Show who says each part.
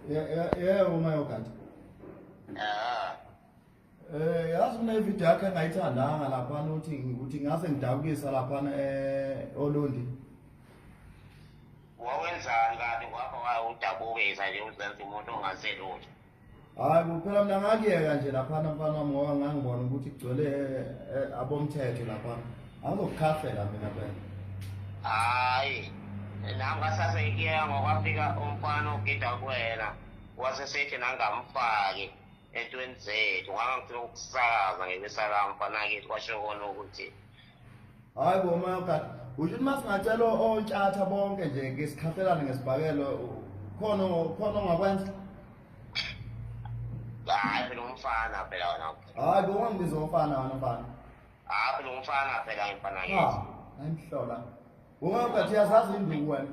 Speaker 1: Yeah, MAyoghurt. Yazi kunevidiyo yakhe engayithandanga laphana uthi ngase ngidabukisa laphana Olondi.
Speaker 2: Wawenzani kanti kwapha udabukisa nje uzenza umuntu ongaselutho?
Speaker 1: Hayi kuphela mina ngakuyeka nje laphana mfana wami ngoba ngangibona ukuthi kugcwele abomthetho laphana. Angizokukhafela mina phela.
Speaker 2: Hayi, nami ngasaseyikuyeka ngokwafika umfana ogida kuwena wasesithi nangamfaki entweni zethu ngangifika ukusakaza ngebesala mfana kithi kwasho kona ukuthi
Speaker 1: Hayi MAyoghurt, usho ukuthi masingacela ontshatha bonke nje ngesikhafelane ngesibhakelo khona ongakwenza?
Speaker 2: hayi phela umfana phela wona.
Speaker 1: Hayi bongibiza umfana wena mfana.
Speaker 2: Hayi phela umfana phela mfana kithi.
Speaker 1: Ayimhlola. MAyoghurt yazazi induku wena.